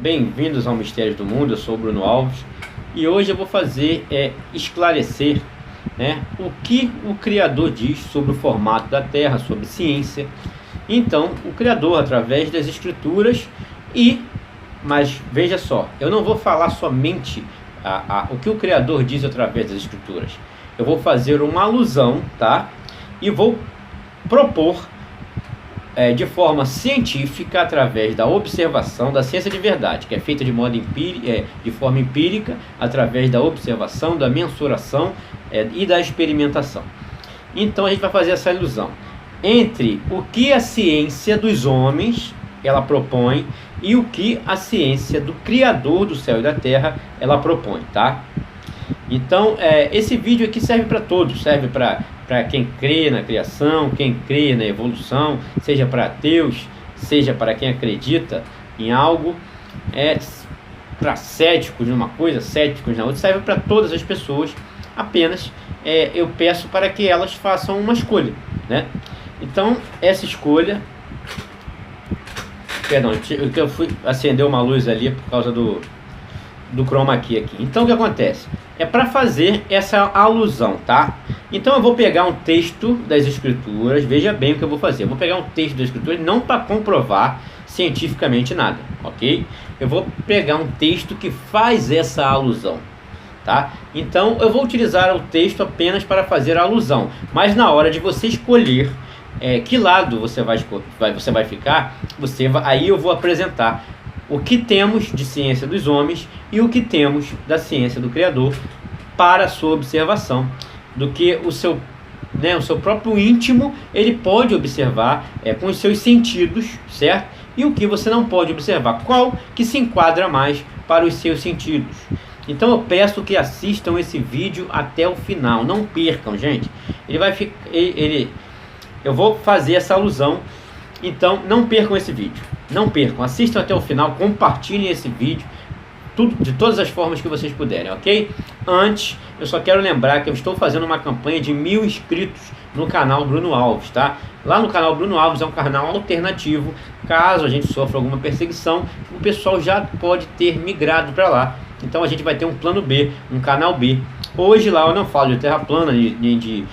bem-vindos ao Mistérios do Mundo. Eu sou o Bruno Alves e hoje eu vou esclarecer, o que o Criador diz sobre o formato da Terra, sobre ciência. Então, o Criador, através das Escrituras, mas veja só, eu não vou falar somente o que o Criador diz através das Escrituras. Eu vou fazer uma alusão, tá? E vou propor de forma científica, através da observação da ciência de verdade, que é feita de forma empírica, através da observação, da mensuração e da experimentação. Então a gente vai fazer essa ilusão entre o que a ciência dos homens ela propõe e o que a ciência do Criador do céu e da terra ela propõe, tá? Então esse vídeo aqui serve para todos, serve para quem crê na criação, quem crê na evolução, seja para ateus, seja para quem acredita em algo, para céticos numa coisa, céticos na outra, serve para todas as pessoas. Apenas eu peço para que elas façam uma escolha, né? Então essa escolha, perdão, eu fui acender uma luz ali por causa do chroma key aqui. Então o que acontece? É para fazer essa alusão, tá? Então eu vou pegar um texto das Escrituras, veja bem o que eu vou fazer. Eu vou pegar um texto das Escrituras não para comprovar cientificamente nada, ok? Eu vou pegar um texto que faz essa alusão, tá? Então eu vou utilizar o texto apenas para fazer a alusão, mas na hora de você escolher que lado você vai ficar, aí eu vou apresentar o que temos de ciência dos homens e o que temos da ciência do Criador para a sua observação, do que o seu próprio íntimo ele pode observar com os seus sentidos, certo? E o que você não pode observar, qual que se enquadra mais para os seus sentidos. Então eu peço que assistam esse vídeo até o final, não percam, gente. Eu vou fazer essa alusão, então não percam esse vídeo. Não percam, assistam até o final, compartilhem esse vídeo, de todas as formas que vocês puderem, ok? Antes, eu só quero lembrar que eu estou fazendo uma campanha de 1000 inscritos no canal Bruno Alves, tá? Lá no canal Bruno Alves é um canal alternativo. Caso a gente sofra alguma perseguição, o pessoal já pode ter migrado para lá. Então a gente vai ter um plano B, um canal B. Hoje lá eu não falo de terra plana, nem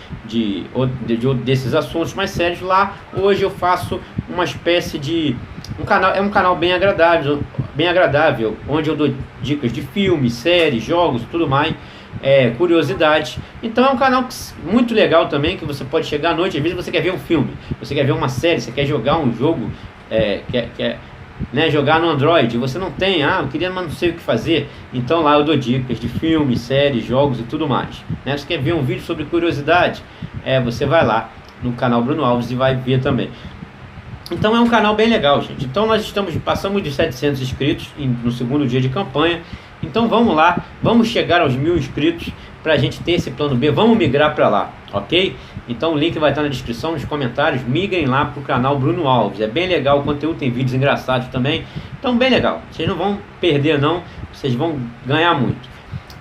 desses assuntos mais sérios. Lá hoje eu faço uma espécie de um canal bem agradável, onde eu dou dicas de filmes, séries, jogos e tudo mais, curiosidades. Então é um canal muito legal também, que você pode chegar à noite, às vezes você quer ver um filme, você quer ver uma série, você quer jogar um jogo, jogar no Android, você não tem, eu queria, mas não sei o que fazer. Então lá eu dou dicas de filmes, séries, jogos e tudo mais, né? Você quer ver um vídeo sobre curiosidade, você vai lá no canal Bruno Alves e vai ver também. Então é um canal bem legal, gente. Então nós passamos de 700 inscritos no segundo dia de campanha. Então vamos lá, vamos chegar aos 1000 inscritos para a gente ter esse plano B. Vamos migrar para lá, ok? Então o link vai estar na descrição, nos comentários. Migrem lá para o canal Bruno Alves. É bem legal, o conteúdo tem vídeos engraçados também. Então bem legal, vocês não vão perder não, vocês vão ganhar muito.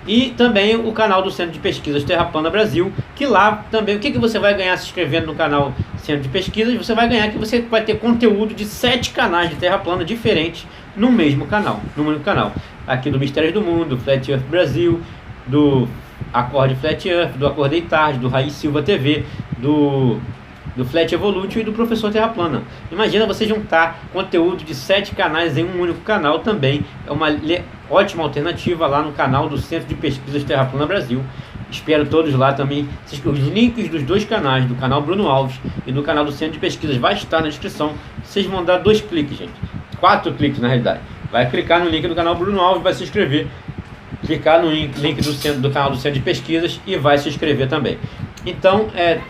E também o canal do Centro de Pesquisas Terra Plana Brasil, que lá também, o que você vai ganhar se inscrevendo no canal Centro de Pesquisas? Você vai ganhar que você vai ter conteúdo de 7 canais de Terra Plana diferentes no mesmo canal, no único canal. Aqui do Mistérios do Mundo, Flat Earth Brasil, do Acorde Flat Earth, do Acordei Tarde, do Raiz Silva TV, do Flat Evolution e do Professor Terra Plana. Imagina você juntar conteúdo de 7 canais em um único canal também. É uma ótima alternativa lá no canal do Centro de Pesquisas Terra Plana Brasil. Espero todos lá também. Os links dos dois canais, do canal Bruno Alves e do canal do Centro de Pesquisas, vai estar na descrição. Vocês vão dar 2 cliques, gente. 4 cliques na realidade. Vai clicar no link do canal Bruno Alves, vai se inscrever. Clicar no link do canal do Centro de Pesquisas e vai se inscrever também. Então, é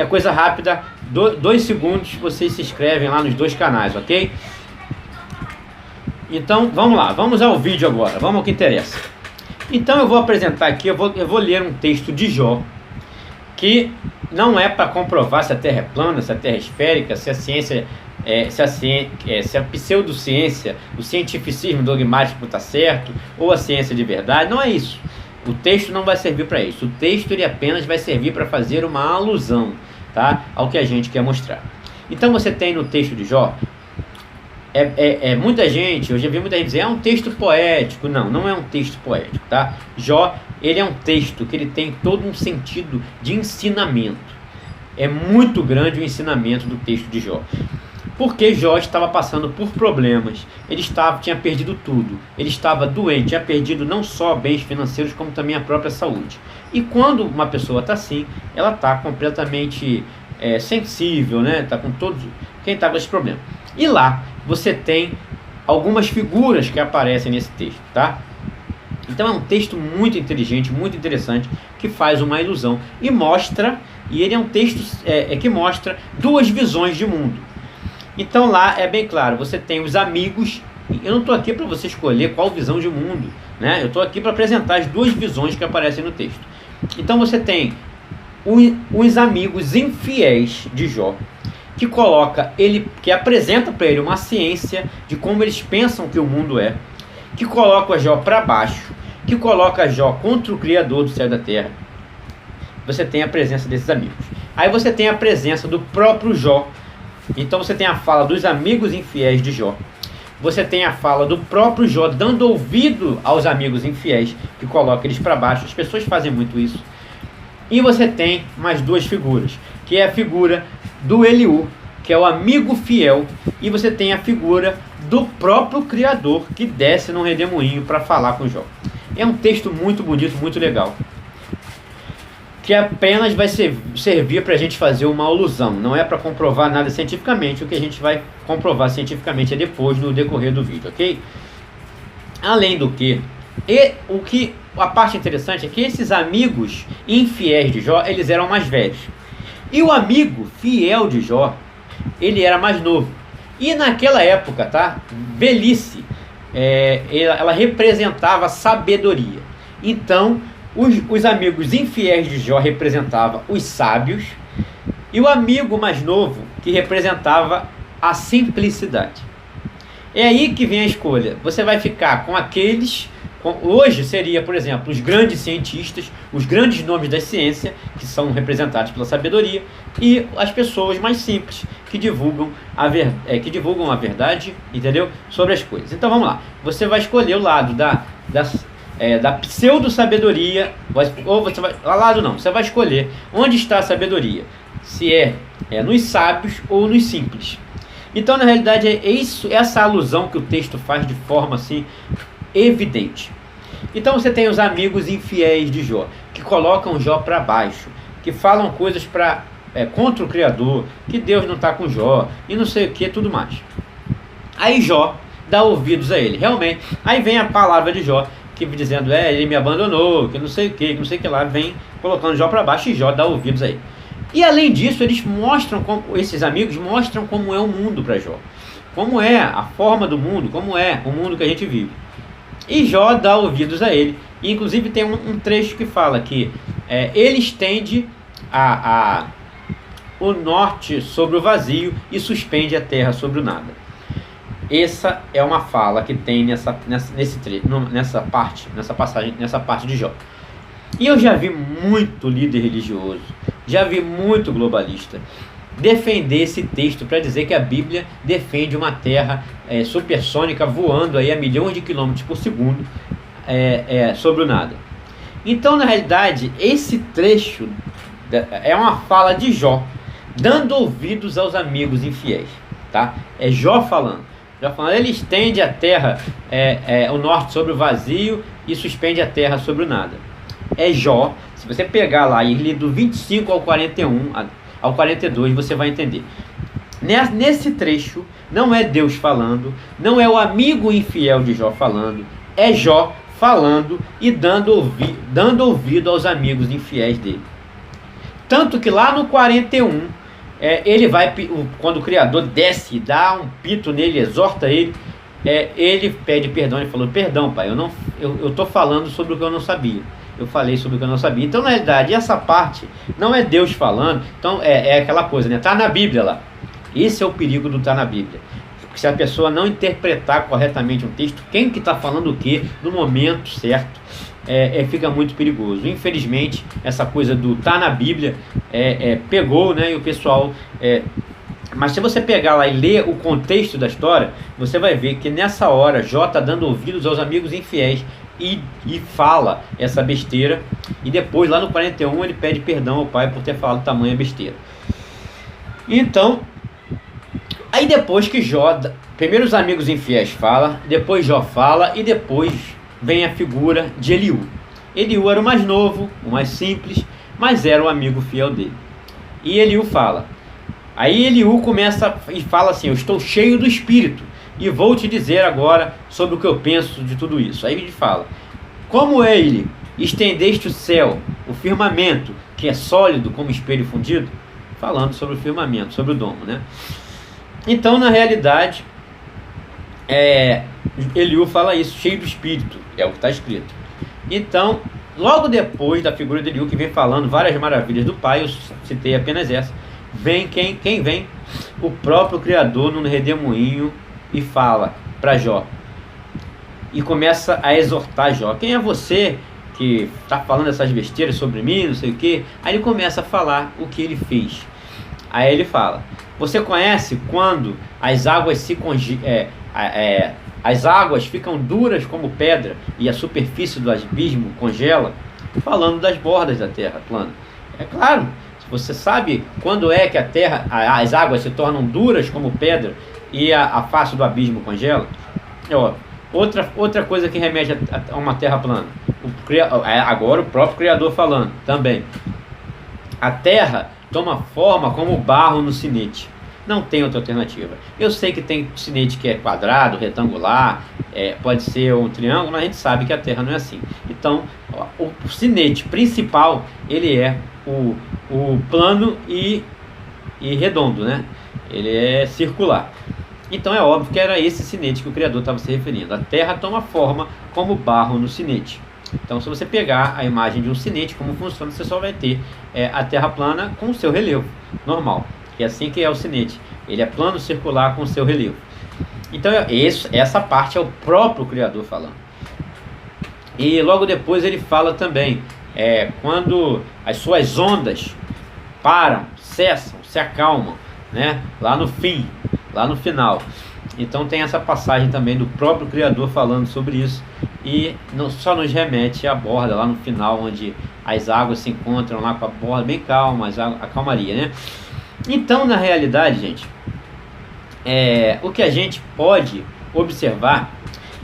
coisa rápida, 2 segundos vocês se inscrevem lá nos 2 canais, ok? Então vamos lá, vamos ao vídeo agora, vamos ao que interessa. Então eu vou apresentar aqui, eu vou ler um texto de Jó, que não é para comprovar se a Terra é plana, se a Terra é esférica, se a ciência, se a pseudociência, o cientificismo dogmático está certo, ou a ciência de verdade, não é isso. O texto não vai servir para isso. O texto ele apenas vai servir para fazer uma alusão, tá, ao que a gente quer mostrar. Então você tem no texto de Jó Muita gente, eu já vi muita gente dizer, é um texto poético. Não, não é um texto poético, tá? Jó, ele é um texto que ele tem todo um sentido de ensinamento. É muito grande o ensinamento do texto de Jó. Porque Jó estava passando por problemas, tinha perdido tudo, ele estava doente, tinha perdido não só bens financeiros, como também a própria saúde. E quando uma pessoa está assim, ela está completamente sensível, né? Tá com todos, quem está com esse problema. E lá você tem algumas figuras que aparecem nesse texto, tá? Então é um texto muito inteligente, muito interessante, que faz uma ilusão e mostra, e ele é um texto que mostra duas visões de mundo. Então lá é bem claro, você tem os amigos. Eu não estou aqui para você escolher qual visão de mundo, né? Eu estou aqui para apresentar as duas visões que aparecem no texto. Então você tem os amigos infiéis de Jó, que apresenta para ele uma ciência de como eles pensam que o mundo é, que coloca Jó para baixo, que coloca Jó contra o Criador do céu e da terra. Você tem a presença desses amigos. Aí você tem a presença do próprio Jó. Então você tem a fala dos amigos infiéis de Jó. Você tem a fala do próprio Jó dando ouvido aos amigos infiéis, que coloca eles para baixo. As pessoas fazem muito isso. E você tem mais duas figuras, que é a figura do Eliú, que é o amigo fiel, e você tem a figura do próprio Criador, que desce num redemoinho para falar com Jó. É um texto muito bonito, muito legal, que apenas vai servir para a gente fazer uma alusão, não é para comprovar nada cientificamente. O que a gente vai comprovar cientificamente é depois, no decorrer do vídeo, ok? Além do que, a parte interessante é que esses amigos infiéis de Jó, eles eram mais velhos. E o amigo fiel de Jó, ele era mais novo. E naquela época, tá? Velhice, ela representava sabedoria. Então, os amigos infiéis de Jó representavam os sábios, e o amigo mais novo que representava a simplicidade. É aí que vem a escolha. Você vai ficar com aqueles... Hoje seria, por exemplo, os grandes cientistas, os grandes nomes da ciência, que são representados pela sabedoria, e as pessoas mais simples, que divulgam a verdade, entendeu? Sobre as coisas. Então vamos lá. Você vai escolher o lado da pseudo-sabedoria, ou você vai... Lado não, você vai escolher onde está a sabedoria. Se é nos sábios ou nos simples. Então, na realidade, essa alusão que o texto faz de forma assim evidente. Então você tem os amigos infiéis de Jó, que colocam Jó para baixo, que falam coisas contra o Criador, que Deus não está com Jó, e não sei o que, tudo mais. Aí Jó dá ouvidos a ele, realmente. Aí vem a palavra de Jó, que dizendo, ele me abandonou, que não sei o que lá, vem colocando Jó para baixo, e Jó dá ouvidos a ele. E além disso, esses amigos mostram como é o mundo para Jó, como é a forma do mundo, como é o mundo que a gente vive. E Jó dá ouvidos a ele. E, inclusive tem um trecho que fala que ele estende o norte sobre o vazio e suspende a terra sobre o nada. Essa é uma fala que tem nessa parte de Jó. E eu já vi muito líder religioso, já vi muito globalista defender esse texto para dizer que a Bíblia defende uma terra supersônica voando aí a milhões de quilômetros por segundo sobre o nada. Então, na realidade, esse trecho é uma fala de Jó dando ouvidos aos amigos infiéis, tá? É Jó falando. Ele estende a terra, o norte sobre o vazio e suspende a terra sobre o nada. É Jó. Se você pegar lá e ler do 25 ao 41 ao 42, você vai entender. Nesse trecho, não é Deus falando, não é o amigo infiel de Jó falando, é Jó falando e dando ouvido aos amigos infiéis dele. Tanto que lá no 41, ele vai, quando o Criador desce, dá um pito nele, exorta ele, ele pede perdão, ele falou, perdão pai, eu estou falando sobre o que eu não sabia. Eu falei sobre o que eu não sabia. Então, na realidade, essa parte não é Deus falando. Então, é aquela coisa, né? Está na Bíblia lá. Esse é o perigo do estar na Bíblia. Se a pessoa não interpretar corretamente um texto, quem que está falando o quê, no momento certo, fica muito perigoso. Infelizmente, essa coisa do tá na Bíblia pegou, né? E o pessoal Mas se você pegar lá e ler o contexto da história, você vai ver que nessa hora Jó está dando ouvidos aos amigos infiéis e fala essa besteira. E depois, lá no 41, ele pede perdão ao pai por ter falado tamanha besteira. Então, aí depois que Jó, primeiro os amigos infiéis falam, depois Jó fala e depois vem a figura de Eliú. Eliú era o mais novo, o mais simples, mas era o amigo fiel dele. E Eliú fala. Aí Eliú começa e fala assim: eu estou cheio do Espírito e vou te dizer agora sobre o que eu penso de tudo isso. Aí ele fala: como é ele? Estendeste o céu, o firmamento, que é sólido como espelho fundido? Falando sobre o firmamento, sobre o domo, né? Então, na realidade, Eliú fala isso, cheio do Espírito, é o que está escrito. Então, logo depois da figura de Eliú, que vem falando várias maravilhas do Pai, eu citei apenas essa, vem quem vem? O próprio Criador no redemoinho e fala para Jó. E começa a exortar Jó. Quem é você que está falando essas besteiras sobre mim, não sei o que? Aí ele começa a falar o que ele fez. Aí ele fala: você conhece quando as águas as águas ficam duras como pedra e a superfície do abismo congela? Falando das bordas da terra plana. É claro, você sabe quando é que a terra, as águas se tornam duras como pedra e a face do abismo congela? Outra coisa que remete a uma terra plana. Agora o próprio Criador falando também. A terra toma forma como barro no sinete. Não tem outra alternativa. Eu sei que tem sinete que é quadrado, retangular, pode ser um triângulo, mas a gente sabe que a terra não é assim. Então, o sinete principal, ele é o plano e redondo, né? Ele é circular. Então é óbvio que era esse sinete que o Criador estava se referindo. A terra toma forma como barro no sinete. Então, se você pegar a imagem de um sinete, como funciona, você só vai ter a terra plana com o seu relevo normal. Que é assim que é o sinete. Ele é plano circular com o seu relevo. Então, essa parte é o próprio Criador falando. E logo depois ele fala também, quando as suas ondas param, cessam, se acalmam, né? Lá no fim, lá no final. Então tem essa passagem também do próprio Criador falando sobre isso. E só nos remete à borda, lá no final, onde as águas se encontram lá com a borda bem calma, a calmaria, né? Então, na realidade, gente, o que a gente pode observar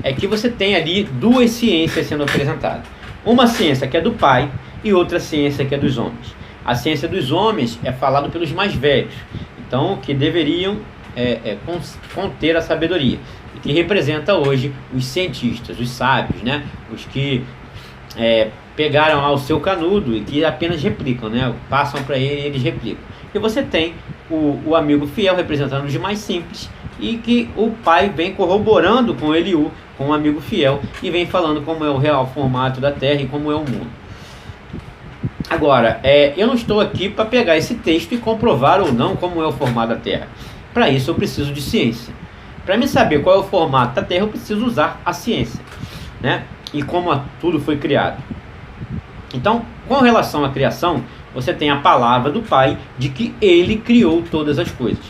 é que você tem ali duas ciências sendo apresentadas. Uma ciência que é do Pai e outra ciência que é dos homens. A ciência dos homens é falado pelos mais velhos, então que deveriam conter a sabedoria, e que representa hoje os cientistas, os sábios, né? Os que pegaram lá o seu canudo e que apenas replicam, né? Passam para ele e eles replicam. E você tem o amigo fiel representando os mais simples, e que o pai vem corroborando com Eliú, com o amigo fiel, e vem falando como é o real formato da terra e como é o mundo. Agora, eu não estou aqui para pegar esse texto e comprovar ou não como é o formato da terra. Para isso eu preciso de ciência. Para me saber qual é o formato da terra, eu preciso usar a ciência, né? E como tudo foi criado. Então, com relação à criação, você tem a palavra do Pai de que Ele criou todas as coisas.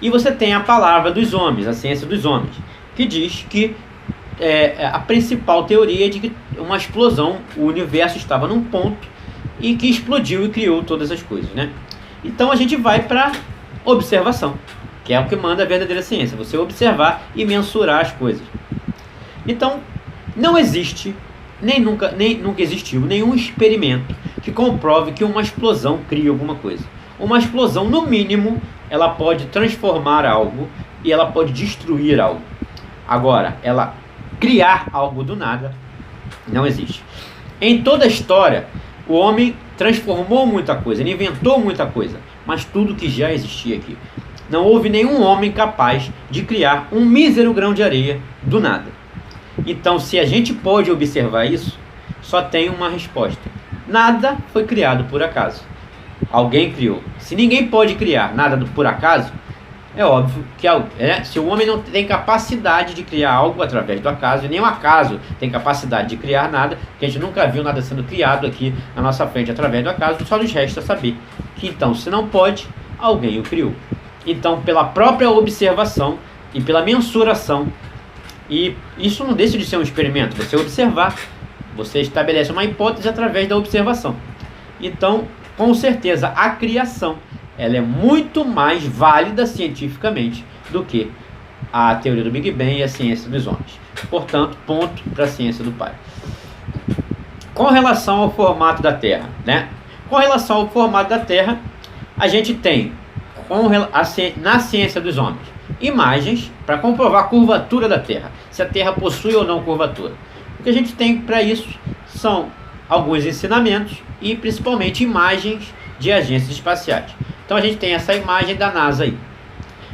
E você tem a palavra dos homens, a ciência dos homens, que diz que a principal teoria é de que uma explosão, o universo estava num ponto e que explodiu e criou todas as coisas, né? Então a gente vai para observação, que é o que manda a verdadeira ciência, você observar e mensurar as coisas. Então, não existe, nem nunca existiu nenhum experimento que comprove que uma explosão cria alguma coisa. Uma explosão, no mínimo, ela pode transformar algo e ela pode destruir algo. Agora, ela criar algo do nada, não existe. Em toda a história, o homem transformou muita coisa, ele inventou muita coisa, mas tudo que já existia aqui. Não houve nenhum homem capaz de criar um mísero grão de areia do nada. Então, se a gente pode observar isso, só tem uma resposta: nada foi criado por acaso. Alguém criou. Se ninguém pode criar nada por acaso, é óbvio que se o homem não tem capacidade de criar algo através do acaso, e nem o acaso tem capacidade de criar nada, que a gente nunca viu nada sendo criado aqui na nossa frente através do acaso, só nos resta saber que então, se não pode, alguém o criou. Então, pela própria observação e pela mensuração, e isso não deixa de ser um experimento, você observar, você estabelece uma hipótese através da observação. Então, com certeza, a criação, ela é muito mais válida cientificamente do que a teoria do Big Bang e a ciência dos homens. Portanto, ponto para a ciência do Pai. Com relação ao formato da Terra, né? Com relação ao formato da Terra, a gente tem, na ciência dos homens, imagens para comprovar a curvatura da Terra, se a Terra possui ou não curvatura. O que a gente tem para isso são alguns ensinamentos e principalmente imagens de agências espaciais. Então a gente tem essa imagem da NASA aí,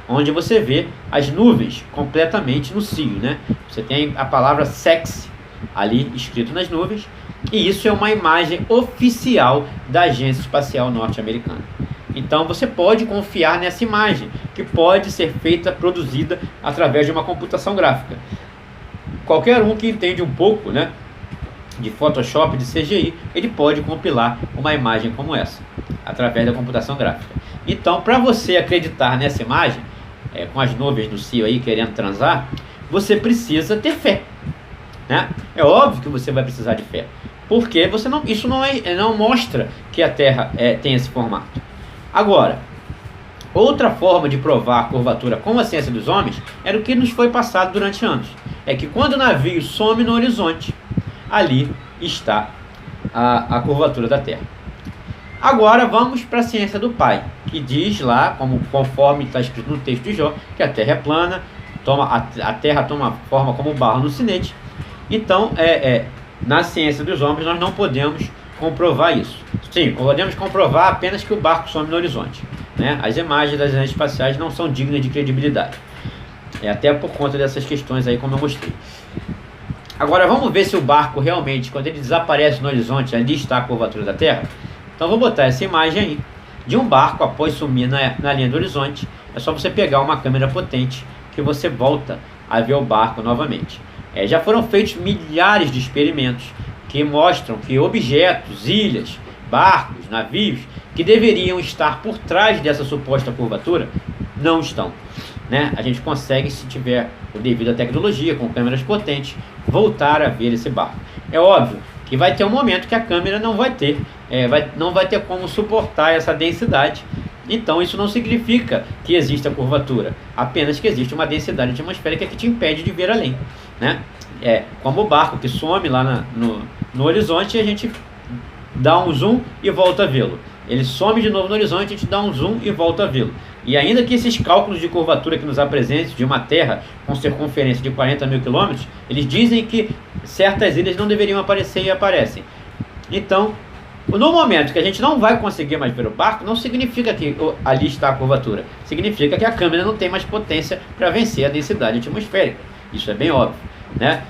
onde você vê as nuvens completamente no cio, né? Você tem a palavra sexy ali escrito nas nuvens, e isso é uma imagem oficial da Agência Espacial Norte-Americana. Então você pode confiar nessa imagem, que pode ser feita, produzida através de uma computação gráfica. Qualquer um que entende um pouco, né, de Photoshop, de CGI, ele pode compilar uma imagem como essa, através da computação gráfica. Então, para você acreditar nessa imagem, com as nuvens do céu aí querendo transar, você precisa ter fé, né? É óbvio que você vai precisar de fé, porque isso não mostra que a Terra tem esse formato. Agora, outra forma de provar a curvatura com a ciência dos homens era o que nos foi passado durante anos. É que quando o navio some no horizonte, ali está a curvatura da Terra. Agora vamos para a ciência do Pai, que diz lá, conforme está escrito no texto de Jó, que a Terra é plana, a Terra toma forma como barro no sinete. Então, na ciência dos homens, nós não podemos comprovar isso. Sim, podemos comprovar apenas que o barco some no horizonte, né? As imagens das agências espaciais não são dignas de credibilidade, até por conta dessas questões aí, como eu mostrei. Agora vamos ver se o barco realmente, quando ele desaparece no horizonte, ali está a curvatura da Terra. Então vou botar essa imagem aí de um barco após sumir na linha do horizonte. É só você pegar uma câmera potente que você volta a ver o barco novamente. Já foram feitos milhares de experimentos que mostram que objetos, ilhas, barcos, navios que deveriam estar por trás dessa suposta curvatura não estão, né? A gente consegue, se tiver o devido à tecnologia, com câmeras potentes, voltar a ver esse barco. É óbvio que vai ter um momento que a câmera não vai ter como suportar essa densidade. Então isso não significa que exista curvatura, apenas que existe uma densidade atmosférica que te impede de ver além, né? Como o barco que some lá no horizonte, e a gente dá um zoom e volta a vê-lo. Ele some de novo no horizonte, a gente dá um zoom e volta a vê-lo. E ainda que esses cálculos de curvatura que nos apresentem de uma Terra com circunferência de 40 mil quilômetros, eles dizem que certas ilhas não deveriam aparecer e aparecem. Então, no momento que a gente não vai conseguir mais ver o barco, não significa que ali está a curvatura. Significa que a câmera não tem mais potência para vencer a densidade atmosférica. Isso é bem óbvio, né?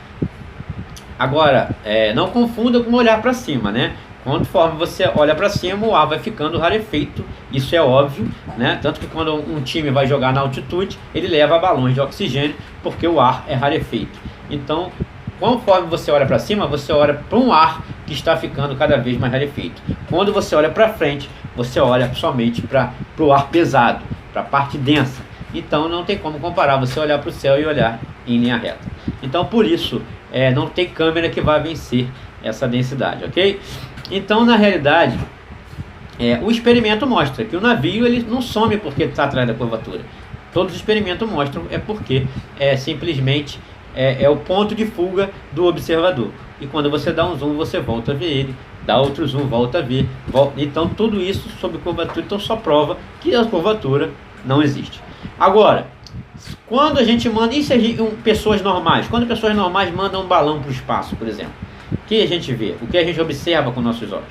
Agora, não confunda com olhar para cima, né? Conforme você olha para cima, o ar vai ficando rarefeito, isso é óbvio, né? Tanto que quando um time vai jogar na altitude, ele leva balões de oxigênio, porque o ar é rarefeito. Então, conforme você olha para cima, você olha para um ar que está ficando cada vez mais rarefeito. Quando você olha para frente, você olha somente para o ar pesado, para a parte densa. Então não tem como comparar você olhar para o céu e olhar em linha reta. Então por isso não tem câmera que vai vencer essa densidade, ok? Então na realidade o experimento mostra que o navio ele não some porque está atrás da curvatura. Todos os experimentos mostram porque simplesmente é o ponto de fuga do observador. E quando você dá um zoom, você volta a ver ele, dá outro zoom, volta a ver. Então tudo isso sobre curvatura, então só prova que a curvatura não existe. Agora, quando a gente manda, pessoas normais, quando pessoas normais mandam um balão para o espaço, por exemplo, o que a gente vê? O que a gente observa com nossos olhos?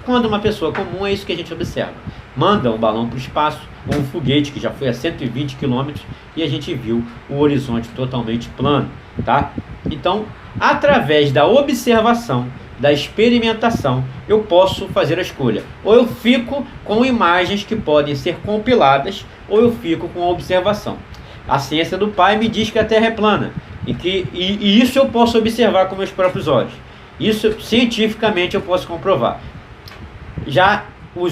Quando uma pessoa comum, é isso que a gente observa. Manda um balão para o espaço, ou um foguete que já foi a 120 km, e a gente viu o horizonte totalmente plano, tá? Então, através da observação, da experimentação, eu posso fazer a escolha. Ou eu fico com imagens que podem ser compiladas, ou eu fico com a observação. A ciência do Pai me diz que a Terra é plana, e isso eu posso observar com meus próprios olhos. Isso cientificamente eu posso comprovar. Já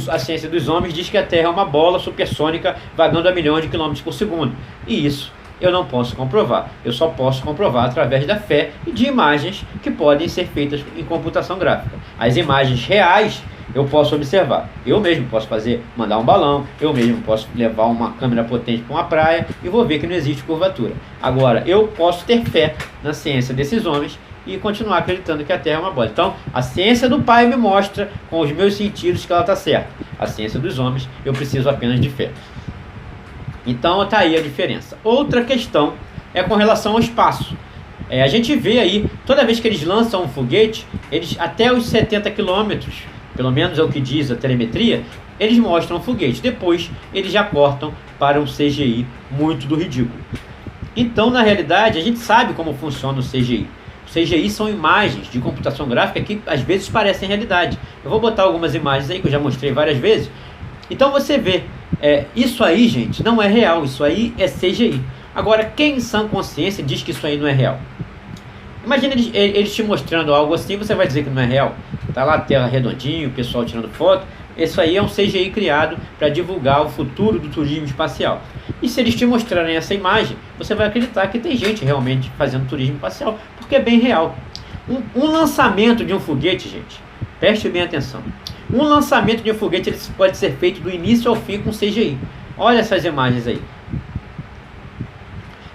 a ciência dos homens diz que a Terra é uma bola supersônica vagando a milhões de quilômetros por segundo. E isso eu não posso comprovar. Eu só posso comprovar através da fé e de imagens que podem ser feitas em computação gráfica. As imagens reais eu posso observar. Eu mesmo posso mandar um balão, eu mesmo posso levar uma câmera potente para uma praia e vou ver que não existe curvatura. Agora, eu posso ter fé na ciência desses homens e continuar acreditando que a Terra é uma bola. Então, a ciência do Pai me mostra com os meus sentidos que ela está certa. A ciência dos homens, eu preciso apenas de fé. Então, está aí a diferença. Outra questão é com relação ao espaço. A gente vê aí, toda vez que eles lançam um foguete, eles até os 70 quilômetros, pelo menos é o que diz a telemetria, eles mostram o foguete. Depois, eles já cortam para um CGI muito do ridículo. Então, na realidade, a gente sabe como funciona o CGI. CGI são imagens de computação gráfica que às vezes parecem realidade. Eu vou botar algumas imagens aí que eu já mostrei várias vezes. Então você vê, isso aí, gente, não é real, isso aí é CGI. Agora, quem em sã consciência diz que isso aí não é real? Imagina eles te mostrando algo assim, você vai dizer que não é real. Tá lá a Terra redondinho, o pessoal tirando foto. Isso aí é um CGI criado para divulgar o futuro do turismo espacial. E se eles te mostrarem essa imagem, você vai acreditar que tem gente realmente fazendo turismo espacial, porque é bem real. Um lançamento de um foguete, gente, preste bem atenção. Um lançamento de um foguete ele pode ser feito do início ao fim com CGI. Olha essas imagens aí.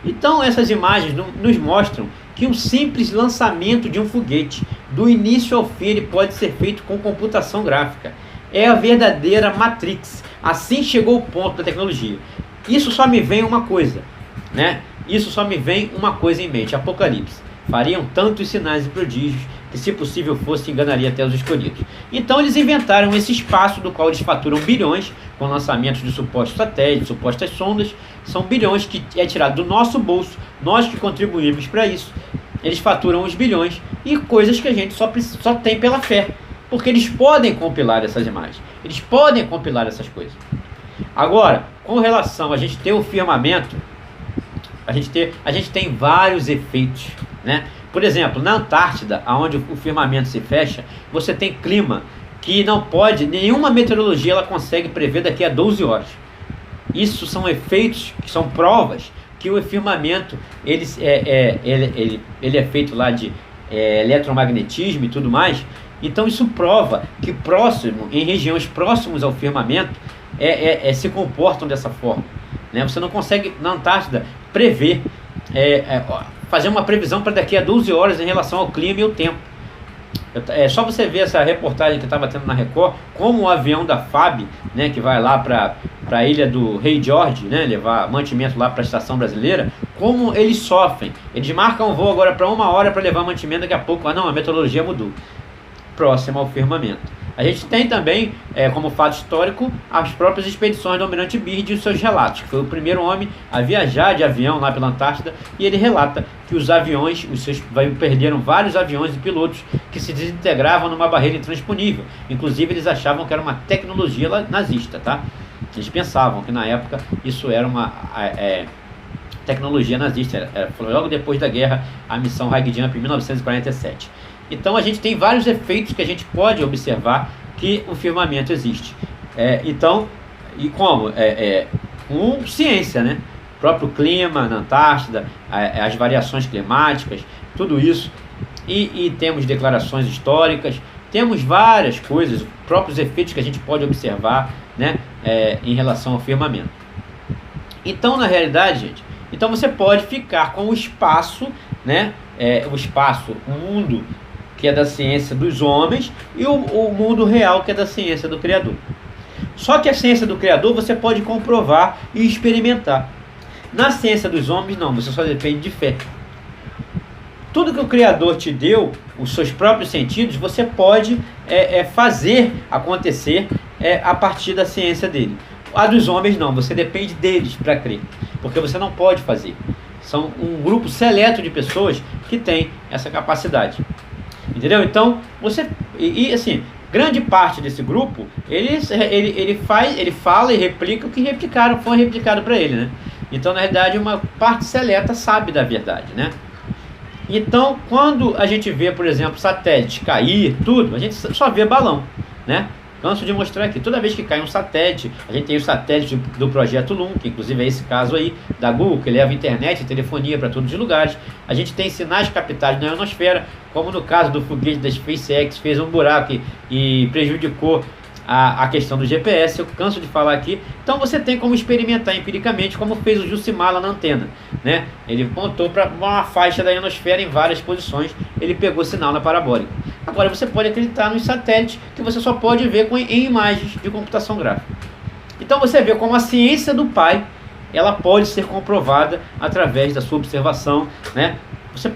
Então essas imagens nos mostram que um simples lançamento de um foguete, do início ao fim, ele pode ser feito com computação gráfica. É a verdadeira Matrix. Assim chegou o ponto da tecnologia. Isso só me vem uma coisa, né? Isso só me vem uma coisa em mente: Apocalipse. Fariam tantos sinais e prodígios que, se possível fosse, enganaria até os escolhidos. Então eles inventaram esse espaço do qual eles faturam bilhões com lançamentos de supostos satélites, supostas sondas. São bilhões que é tirado do nosso bolso, nós que contribuímos para isso. Eles faturam os bilhões e coisas que a gente só tem pela fé. Porque eles podem compilar essas imagens, eles podem compilar essas coisas. Agora, com relação a gente ter o firmamento, a gente tem vários efeitos, né? Por exemplo, na Antártida, onde o firmamento se fecha, você tem clima que não pode, nenhuma meteorologia ela consegue prever daqui a 12 horas. Isso são efeitos, que são provas que o firmamento ele é feito lá de eletromagnetismo e tudo mais. Então isso prova que em regiões próximas ao firmamento, se comportam dessa forma, né? Você não consegue, na Antártida, prever, fazer uma previsão para daqui a 12 horas em relação ao clima e ao tempo. É só você ver essa reportagem que estava tendo na Record, como o avião da FAB, né, que vai lá para a ilha do Rei George, né, levar mantimento lá para a estação brasileira, como eles sofrem. Eles marcam o voo agora para 1 hora para levar mantimento, daqui a pouco, a meteorologia mudou. Próximo ao firmamento. A gente tem também, como fato histórico, as próprias expedições do Almirante Byrd e os seus relatos, que foi o primeiro homem a viajar de avião lá pela Antártida, e ele relata que os aviões, perderam vários aviões e pilotos que se desintegravam numa barreira intransponível. Inclusive eles achavam que era uma tecnologia nazista, tá? Eles pensavam que na época isso era uma tecnologia nazista, foi logo depois da guerra, a missão High Jump em 1947. Então a gente tem vários efeitos que a gente pode observar que o firmamento existe. Então, e como? Com ciência, né? O próprio clima na Antártida, as variações climáticas, tudo isso. E temos declarações históricas, temos várias coisas, próprios efeitos que a gente pode observar, né? Em relação ao firmamento. Então, na realidade, gente, então você pode ficar com o espaço, né? O mundo que é da ciência dos homens, e o mundo real, que é da ciência do Criador. Só que a ciência do Criador você pode comprovar e experimentar. Na ciência dos homens, não, você só depende de fé. Tudo que o Criador te deu, os seus próprios sentidos, você pode fazer acontecer a partir da ciência dele. A dos homens, não, você depende deles para crer, porque você não pode fazer. São um grupo seleto de pessoas que tem essa capacidade. Entendeu? Então, assim, grande parte desse grupo, ele fala e replica o que foi replicado para ele, né? Então, na realidade, uma parte seleta sabe da verdade, né? Então, quando a gente vê, por exemplo, satélite cair, tudo, a gente só vê balão, né? canso de mostrar aqui. Toda vez que cai um satélite, a gente tem o satélite do projeto LUN, que inclusive é esse caso aí, da Google, que leva internet e telefonia para todos os lugares. A gente tem sinais captados na ionosfera, como no caso do foguete da SpaceX, fez um buraco e prejudicou a questão do GPS, eu canso de falar aqui. Então você tem como experimentar empiricamente, como fez o Jucimar lá na antena, né? Ele pontou para uma faixa da ionosfera em várias posições, ele pegou sinal na parabólica. Agora você pode acreditar nos satélites, que você só pode ver em imagens de computação gráfica. Então você vê como a ciência do Pai, ela pode ser comprovada através da sua observação, né?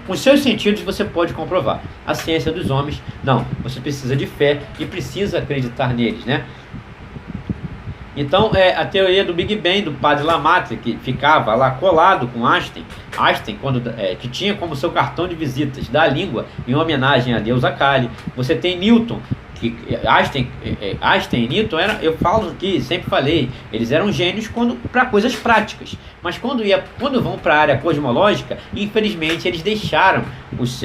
Com os seus sentidos você pode comprovar. A ciência dos homens, não. Você precisa de fé e precisa acreditar neles, né? Então, a teoria do Big Bang, do padre Lamarck, que ficava lá colado com Einstein, que tinha como seu cartão de visitas da língua, em homenagem a Deus Kali. Você tem Newton, que Einstein e Newton eu falo aqui, sempre falei, eles eram gênios para coisas práticas, mas quando vão para a área cosmológica, infelizmente eles deixaram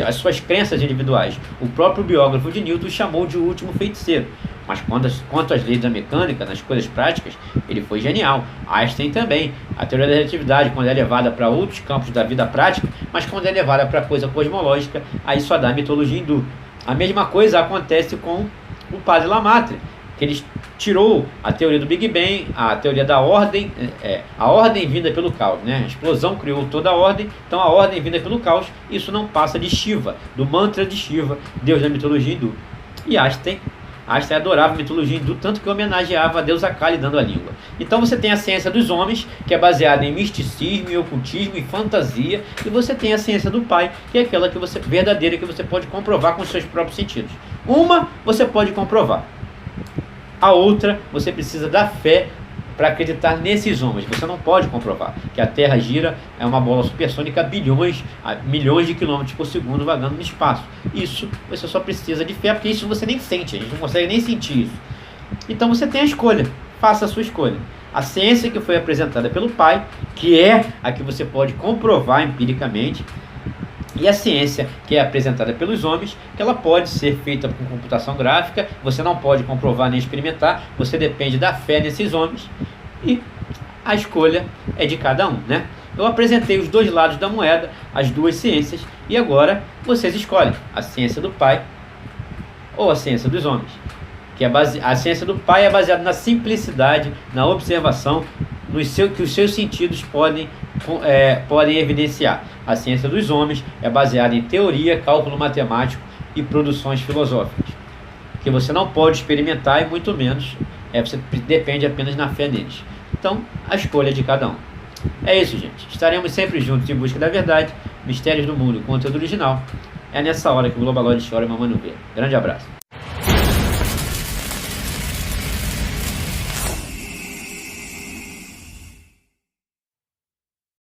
as suas crenças individuais. O próprio biógrafo de Newton chamou de o último feiticeiro. Mas quanto às leis da mecânica, nas coisas práticas, ele foi genial. Einstein também. A teoria da relatividade, quando é levada para outros campos da vida prática, mas quando é levada para coisa cosmológica, aí só dá mitologia hindu. A mesma coisa acontece com o padre Lamarck, que ele tirou a teoria do Big Bang, a teoria da ordem, a ordem vinda pelo caos, né? A explosão criou toda a ordem, então a ordem vinda pelo caos, isso não passa de Shiva, do mantra de Shiva, deus da mitologia hindu. E Einstein adorava a mitologia hindu, tanto que homenageava a deusa Kali dando a língua. Então você tem a ciência dos homens, que é baseada em misticismo, em ocultismo e fantasia, e você tem a ciência do Pai, que é aquela verdadeira, que você pode comprovar com os seus próprios sentidos. Uma você pode comprovar, a outra você precisa da fé para acreditar nesses homens. Você não pode comprovar que a Terra gira, é uma bola supersônica a milhões de quilômetros por segundo vagando no espaço. Isso você só precisa de fé, porque isso você nem sente, a gente não consegue nem sentir isso. Então você tem a escolha, faça a sua escolha. A ciência que foi apresentada pelo Pai, que é a que você pode comprovar empiricamente, e a ciência que é apresentada pelos homens, que ela pode ser feita com computação gráfica, você não pode comprovar nem experimentar, você depende da fé nesses homens, e a escolha é de cada um, né? Eu apresentei os dois lados da moeda, as duas ciências, e agora vocês escolhem a ciência do Pai ou a ciência dos homens. A ciência do Pai é baseada na simplicidade, na observação, que os seus sentidos podem evidenciar. A ciência dos homens é baseada em teoria, cálculo matemático e produções filosóficas, que você não pode experimentar e muito menos, você depende apenas na fé neles. Então, a escolha é de cada um. É isso, gente. Estaremos sempre juntos em busca da verdade, mistérios do mundo, conteúdo original. É nessa hora que o Globaloid chora e mamãe não vê. Grande abraço.